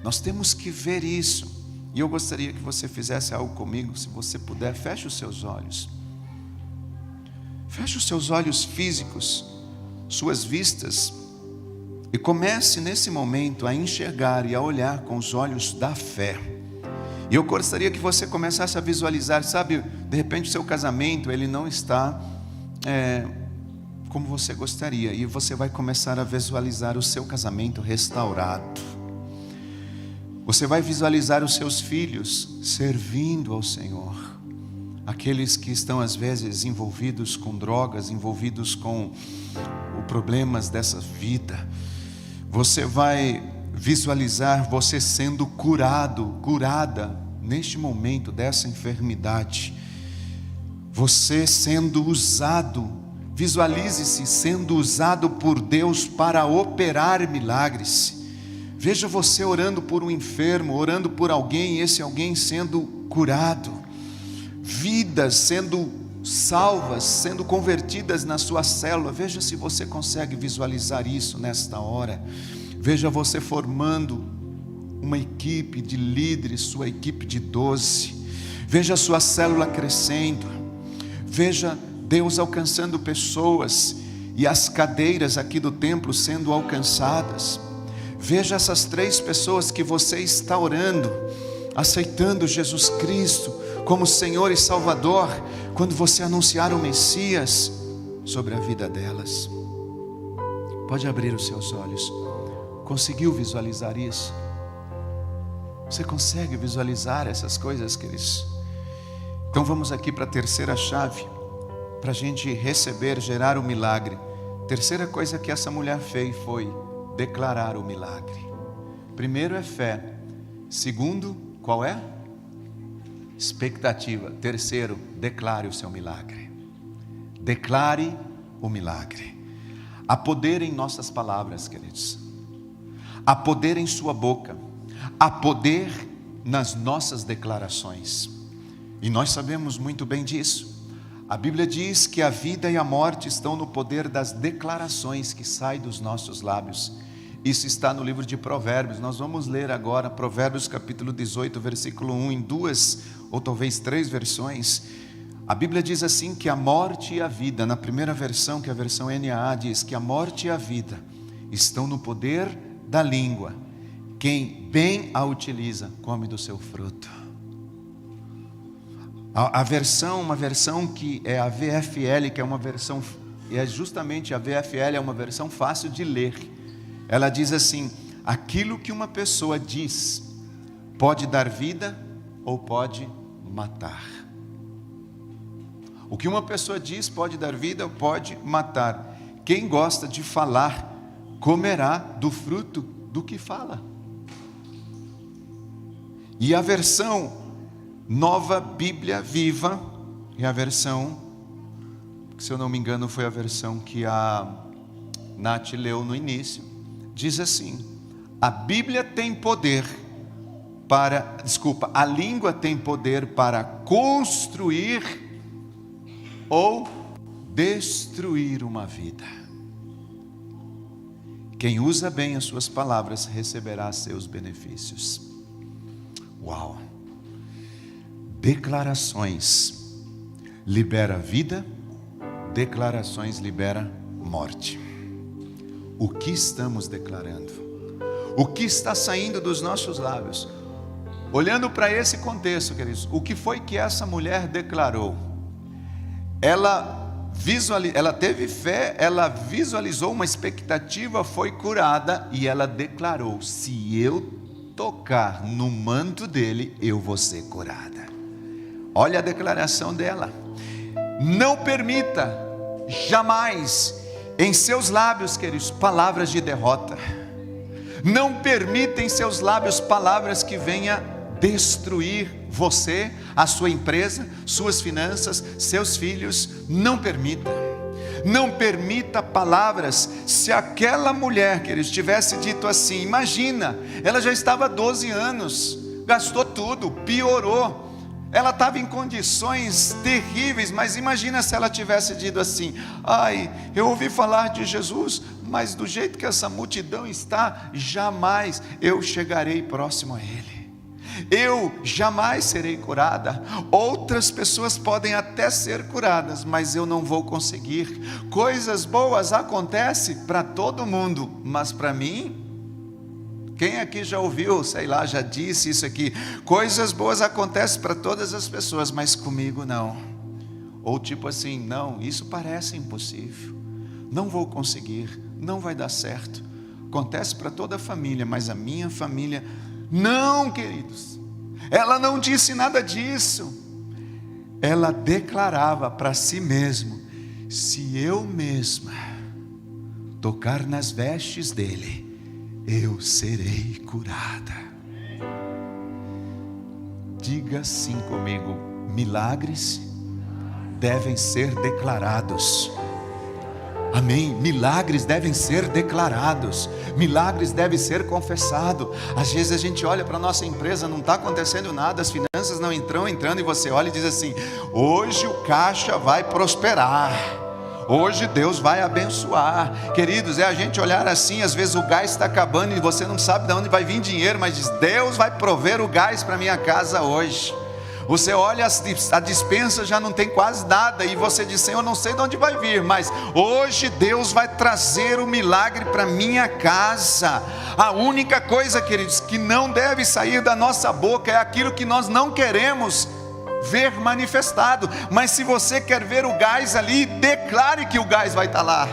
Nós temos que ver isso. E eu gostaria que você fizesse algo comigo. Se você puder, feche os seus olhos. Feche os seus olhos físicos, suas vistas, e comece nesse momento a enxergar e a olhar com os olhos da fé. E eu gostaria que você começasse a visualizar, sabe, de repente o seu casamento, ele não está como você gostaria, e você vai começar a visualizar o seu casamento restaurado. Você vai visualizar os seus filhos servindo ao Senhor. Aqueles que estão às vezes envolvidos com drogas, envolvidos com os problemas dessa vida. Você vai visualizar você sendo curado, curada neste momento dessa enfermidade. Você sendo usado, visualize-se sendo usado por Deus para operar milagres. Veja você orando por um enfermo, orando por alguém, e esse alguém sendo curado. Vidas sendo salvas, sendo convertidas na sua célula. Veja se você consegue visualizar isso nesta hora. Veja você formando uma equipe de líderes, sua equipe de 12. Veja a sua célula crescendo. Veja Deus alcançando pessoas e as cadeiras aqui do templo sendo alcançadas. Veja essas 3 pessoas que você está orando, aceitando Jesus Cristo como Senhor e Salvador, quando você anunciar o Messias sobre a vida delas. Pode abrir os seus olhos. Conseguiu visualizar isso? Você consegue visualizar essas coisas, queridos? Então vamos aqui para a terceira chave, para a gente receber, gerar o milagre. Terceira coisa que essa mulher fez foi declarar o milagre. Primeiro é fé. Segundo, qual é? Expectativa. Terceiro, declare o seu milagre. Declare o milagre. Há poder em nossas palavras, queridos. Há poder em sua boca. Há poder nas nossas declarações. E nós sabemos muito bem disso. A Bíblia diz que a vida e a morte estão no poder das declarações que saem dos nossos lábios. Isso está no livro de Provérbios. Nós vamos ler agora Provérbios capítulo 18, versículo 1, em 2 ou talvez 3 versões. A Bíblia diz assim que a morte e a vida, na primeira versão, que é a versão NAA, diz que a morte e a vida estão no poder da língua. Quem bem a utiliza, come do seu fruto. Uma versão que é a VFL, que é uma versão, e é justamente a VFL, é uma versão fácil de ler. Ela diz assim: aquilo que uma pessoa diz pode dar vida ou pode matar. O que uma pessoa diz pode dar vida ou pode matar. Quem gosta de falar comerá do fruto do que fala. E a versão Nova Bíblia Viva, é a versão, se eu não me engano foi a versão que a Nath leu no início, diz assim: a Bíblia tem poder a língua tem poder para construir ou destruir uma vida. Quem usa bem as suas palavras receberá seus benefícios. Uau! Declarações libera vida, declarações libera morte. O que estamos declarando? O que está saindo dos nossos lábios? Olhando para esse contexto, queridos, o que foi que essa mulher declarou? Ela teve fé, ela visualizou uma expectativa, foi curada e ela declarou: se eu tocar no manto dele, eu vou ser curada. Olha a declaração dela. Não permita jamais em seus lábios, queridos, palavras de derrota. Não permita em seus lábios palavras que venham destruir você, a sua empresa, suas finanças, seus filhos. Não permita. Não permita palavras. Se aquela mulher, queridos, tivesse dito assim, imagina, ela já estava há 12 anos, gastou tudo, piorou. Ela estava em condições terríveis, mas imagina se ela tivesse dito assim: ai, eu ouvi falar de Jesus, mas do jeito que essa multidão está, jamais eu chegarei próximo a Ele. Eu jamais serei curada. Outras pessoas podem até ser curadas, mas eu não vou conseguir. Coisas boas acontecem para todo mundo, mas para mim... Quem aqui já ouviu, sei lá, já disse isso aqui? Coisas boas acontecem para todas as pessoas, mas comigo não. Ou tipo assim, não, isso parece impossível. Não vou conseguir, não vai dar certo. Acontece para toda a família, mas a minha família... Não, queridos. Ela não disse nada disso. Ela declarava para si mesma: se eu mesma tocar nas vestes dele, eu serei curada. Diga assim comigo: milagres devem ser declarados. Amém? Milagres devem ser declarados. Milagres devem ser confessados. Às vezes a gente olha para a nossa empresa, não está acontecendo nada, as finanças não estão entrando, e você olha e diz assim: hoje o caixa vai prosperar, hoje Deus vai abençoar. Queridos, é a gente olhar assim, às vezes o gás está acabando e você não sabe de onde vai vir dinheiro, mas diz: Deus vai prover o gás para minha casa hoje. Você olha, a despensa já não tem quase nada, e você diz: Senhor, não sei de onde vai vir, mas hoje Deus vai trazer o milagre para minha casa. A única coisa, queridos, que não deve sair da nossa boca é aquilo que nós não queremos ver manifestado. Mas se você quer ver o gás ali, declare que o gás vai estar lá.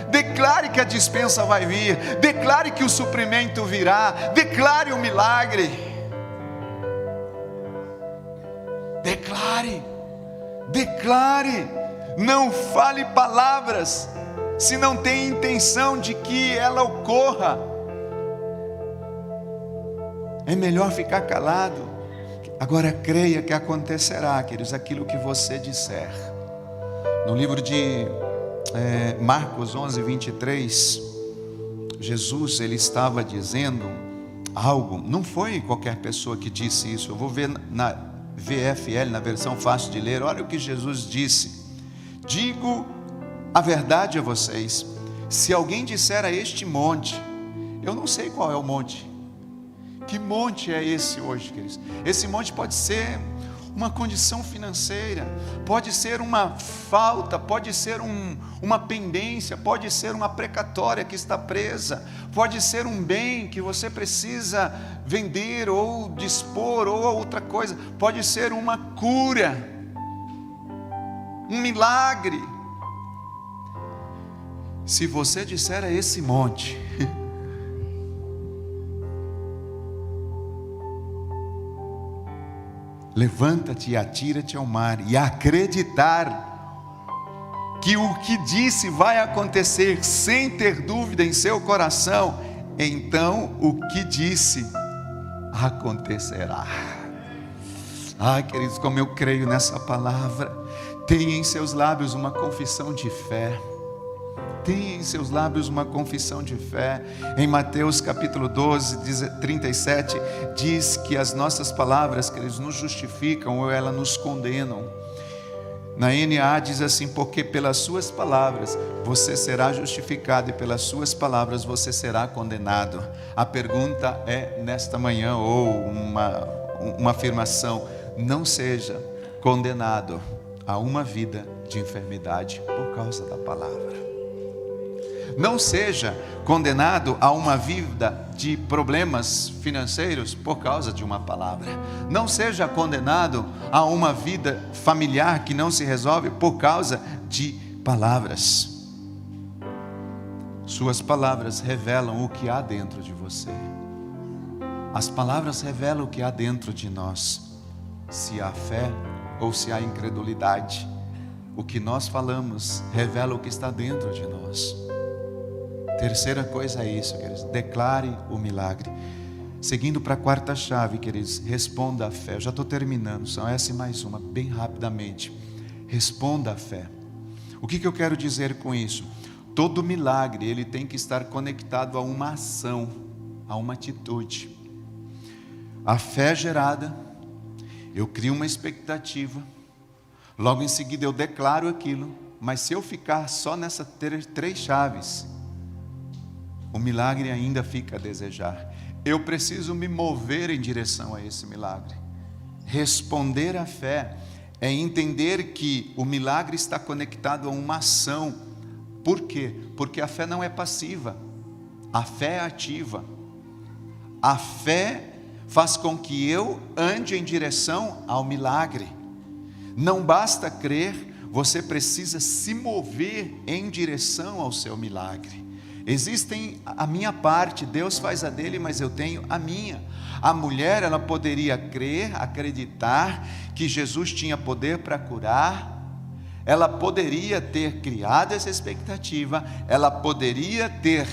Declare que a despensa vai vir. Declare que o suprimento virá. Declare o milagre. Declare. Declare. Não fale palavras se não tem intenção de que ela ocorra. É melhor ficar calado. Agora creia que acontecerá, queridos, aquilo que você disser. No livro de Marcos 11, 23, Jesus, ele estava dizendo algo. Não foi qualquer pessoa que disse isso. Eu vou ver na VFL, na versão fácil de ler. Olha o que Jesus disse: digo a verdade a vocês, se alguém disser a este monte... Eu não sei qual é o monte. Que monte é esse hoje, queridos? Esse monte pode ser uma condição financeira, pode ser uma falta, pode ser uma pendência, pode ser uma precatória que está presa, pode ser um bem que você precisa vender ou dispor, ou outra coisa, pode ser uma cura, um milagre. Se você disser a esse monte... levanta-te e atira-te ao mar, e acreditar que o que disse vai acontecer, sem ter dúvida em seu coração, então o que disse acontecerá. Ah, queridos, como eu creio nessa palavra. Tenha em seus lábios uma confissão de fé. Mantenha em seus lábios uma confissão de fé. Em Mateus capítulo 12, 37, diz que as nossas palavras, que eles nos justificam ou elas nos condenam. Na NA diz assim: porque pelas suas palavras você será justificado e pelas suas palavras você será condenado. A pergunta é nesta manhã, ou uma afirmação: não seja condenado a uma vida de enfermidade por causa da palavra. Não seja condenado a uma vida de problemas financeiros por causa de uma palavra. Não seja condenado a uma vida familiar que não se resolve por causa de palavras. Suas palavras revelam o que há dentro de você. As palavras revelam o que há dentro de nós. Se há fé ou se há incredulidade. O que nós falamos revela o que está dentro de nós. Terceira coisa é isso, queridos: declare o milagre. Seguindo para a quarta chave, queridos, responda à fé. Eu já estou terminando, só essa e mais uma, bem rapidamente. Responda à fé. O que eu quero dizer com isso? Todo milagre, ele tem que estar conectado a uma ação, a uma atitude. A fé gerada, eu crio uma expectativa, logo em seguida eu declaro aquilo, mas se eu ficar só nessas três chaves, o milagre ainda fica a desejar. Eu preciso me mover em direção a esse milagre. Responder à fé é entender que o milagre está conectado a uma ação. Por quê? Porque a fé não é passiva, a fé é ativa. A fé faz com que eu ande em direção ao milagre. Não basta crer, você precisa se mover em direção ao seu milagre. Existem a minha parte, Deus faz a dele, mas eu tenho a minha. A mulher, ela poderia crer, acreditar que Jesus tinha poder para curar. Ela poderia ter criado essa expectativa. Ela poderia ter,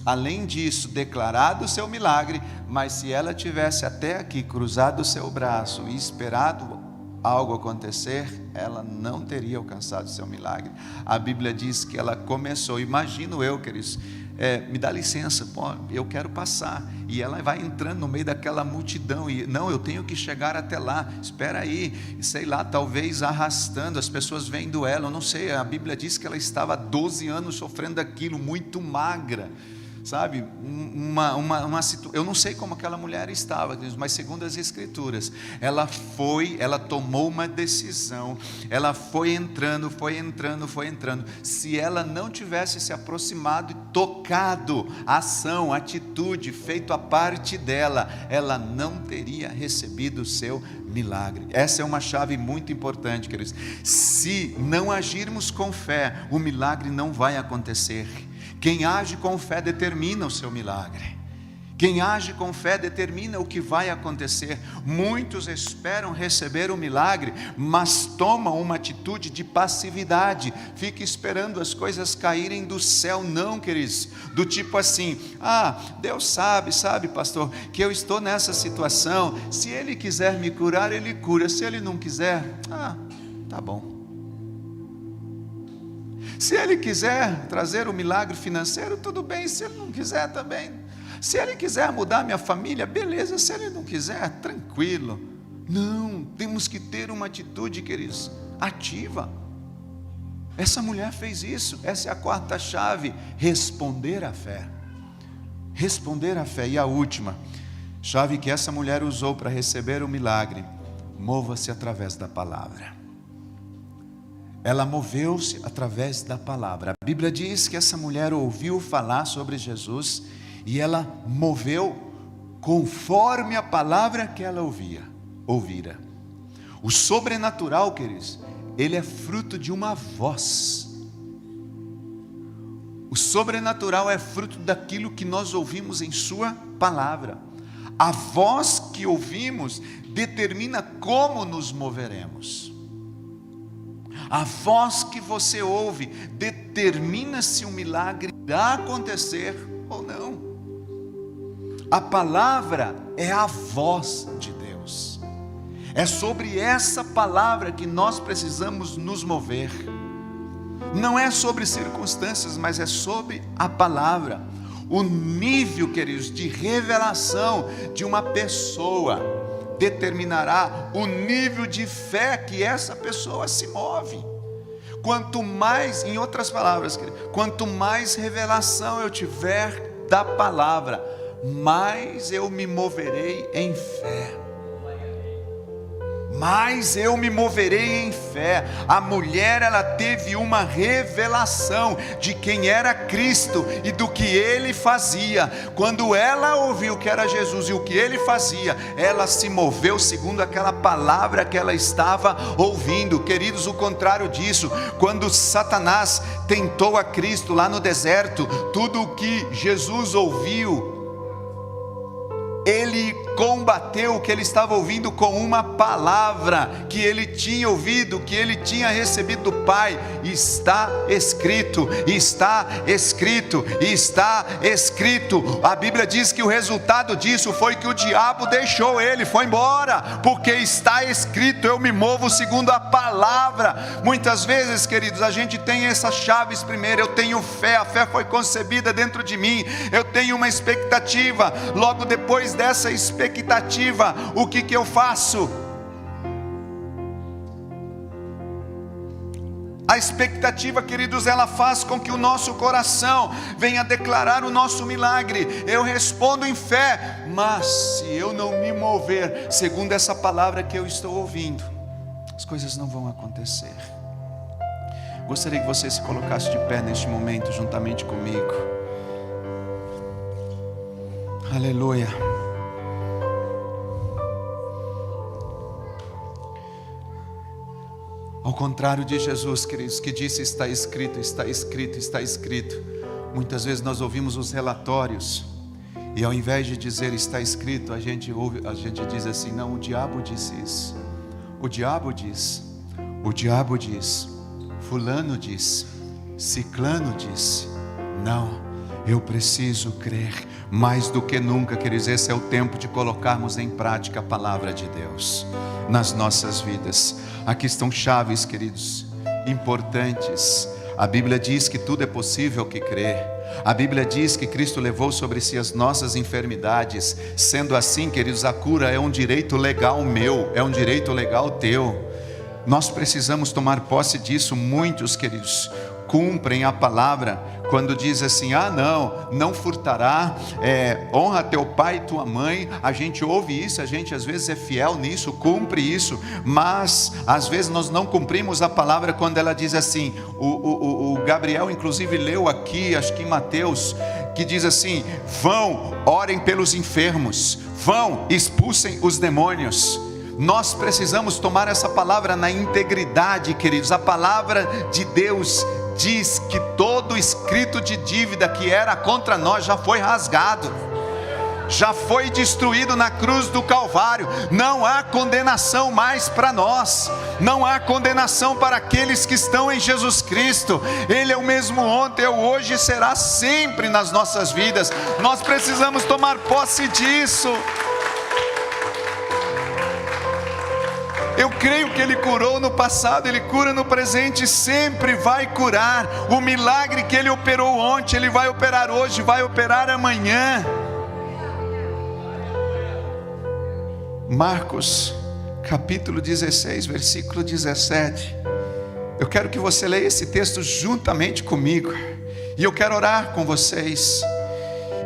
além disso, declarado o seu milagre. Mas se ela tivesse até aqui cruzado o seu braço e esperado algo acontecer, ela não teria alcançado o seu milagre. A Bíblia diz que ela começou, imagino eu, queridos, me dá licença, eu quero passar, e ela vai entrando no meio daquela multidão, e não, eu tenho que chegar até lá, espera aí, sei lá, talvez arrastando, as pessoas vendo ela, eu não sei, a Bíblia diz que ela estava há 12 anos sofrendo aquilo, muito magra, sabe, eu não sei como aquela mulher estava, mas segundo as Escrituras, ela tomou uma decisão, ela foi entrando, se ela não tivesse se aproximado e tocado, ação, atitude, feito a parte dela, ela não teria recebido o seu milagre. Essa é uma chave muito importante, queridos. Se não agirmos com fé, o milagre não vai acontecer. Quem age com fé determina o seu milagre. Quem age com fé determina o que vai acontecer. Muitos esperam receber o milagre, mas tomam uma atitude de passividade. Fica esperando as coisas caírem do céu. Não, queridos, do tipo assim: Deus sabe, pastor, que eu estou nessa situação. Se Ele quiser me curar, Ele cura. Se Ele não quiser, tá bom. Se Ele quiser trazer o milagre financeiro, tudo bem. Se Ele não quiser também. Se Ele quiser mudar minha família, beleza. Se Ele não quiser, tranquilo. Não, temos que ter uma atitude, queridos, ativa. Essa mulher fez isso. Essa é a quarta chave: responder à fé. Responder à fé. E a última chave que essa mulher usou para receber o milagre: mova-se através da palavra. Ela moveu-se através da palavra. A Bíblia diz que essa mulher ouviu falar sobre Jesus e ela moveu conforme a palavra que ela ouvira. O sobrenatural, queridos, ele é fruto de uma voz. O sobrenatural é fruto daquilo que nós ouvimos em sua palavra. A voz que ouvimos determina como nos moveremos. A voz que você ouve determina se o milagre irá acontecer ou não. A palavra é a voz de Deus. É sobre essa palavra que nós precisamos nos mover. Não é sobre circunstâncias, mas é sobre a palavra. O nível, queridos, de revelação de uma pessoa determinará o nível de fé que essa pessoa se move. Quanto mais, em outras palavras, querido, quanto mais revelação eu tiver da palavra, mais eu me moverei em fé. Mas eu me moverei em fé. A mulher, ela teve uma revelação de quem era Cristo e do que Ele fazia. Quando ela ouviu que era Jesus e o que Ele fazia, ela se moveu segundo aquela palavra que ela estava ouvindo. Queridos, o contrário disso, quando Satanás tentou a Cristo lá no deserto, tudo o que Jesus ouviu, ele combateu o que ele estava ouvindo com uma palavra que ele tinha ouvido, que ele tinha recebido do Pai. Está escrito, está escrito, está escrito. A Bíblia diz que o resultado disso foi que o diabo deixou ele, foi embora, porque está escrito. Eu me movo segundo a palavra. Muitas vezes, queridos, a gente tem essas chaves. Primeiro, eu tenho fé, a fé foi concebida dentro de mim, eu tenho uma expectativa. Logo depois dessa expectativa, o que eu faço? A expectativa, queridos, ela faz com que o nosso coração venha declarar o nosso milagre. Eu respondo em fé, mas se eu não me mover segundo essa palavra que eu estou ouvindo, as coisas não vão acontecer. Gostaria que você se colocasse de pé neste momento juntamente comigo. Aleluia. Ao contrário de Jesus, queridos, que disse está escrito, está escrito, está escrito. Muitas vezes nós ouvimos os relatórios e ao invés de dizer está escrito, a gente diz assim: não, o diabo disse isso. O diabo diz, fulano disse, ciclano disse. Não, eu preciso crer mais do que nunca, queridos. Esse é o tempo de colocarmos em prática a palavra de Deus nas nossas vidas. Aqui estão chaves, queridos, importantes. A Bíblia diz que tudo é possível que crê. A Bíblia diz que Cristo levou sobre si as nossas enfermidades. Sendo assim, queridos, a cura é um direito legal meu, é um direito legal teu. Nós precisamos tomar posse disso. Muitos, queridos, cumprem a palavra quando diz assim: não furtará, honra teu pai e tua mãe. A gente ouve isso, a gente às vezes é fiel nisso, cumpre isso, mas às vezes nós não cumprimos a palavra quando ela diz assim. O Gabriel inclusive leu aqui, acho que em Mateus, que diz assim: vão, orem pelos enfermos, vão, expulsem os demônios. Nós precisamos tomar essa palavra na integridade, queridos. A palavra de Deus diz que todo escrito de dívida que era contra nós já foi rasgado, já foi destruído na cruz do Calvário. Não há condenação mais para nós, não há condenação para aqueles que estão em Jesus Cristo. Ele é o mesmo ontem, hoje e será sempre nas nossas vidas. Nós precisamos tomar posse disso. Eu creio que Ele curou no passado, Ele cura no presente, sempre vai curar. O milagre que Ele operou ontem, Ele vai operar hoje, vai operar amanhã. Marcos, capítulo 16, versículo 17. Eu quero que você leia esse texto juntamente comigo, e eu quero orar com vocês.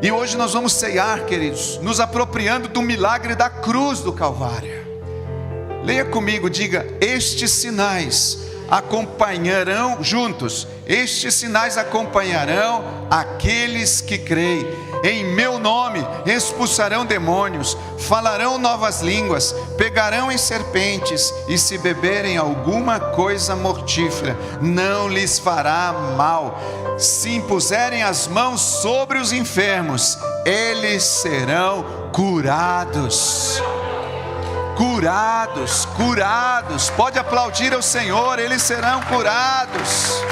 E hoje nós vamos ceiar, queridos, nos apropriando do milagre da cruz do Calvário. Leia comigo, diga: estes sinais acompanharão juntos, estes sinais acompanharão aqueles que creem. Em meu nome expulsarão demônios, falarão novas línguas, pegarão em serpentes, e se beberem alguma coisa mortífera, não lhes fará mal. Se impuserem as mãos sobre os enfermos, eles serão curados. Curados, curados. Pode aplaudir ao Senhor, eles serão curados.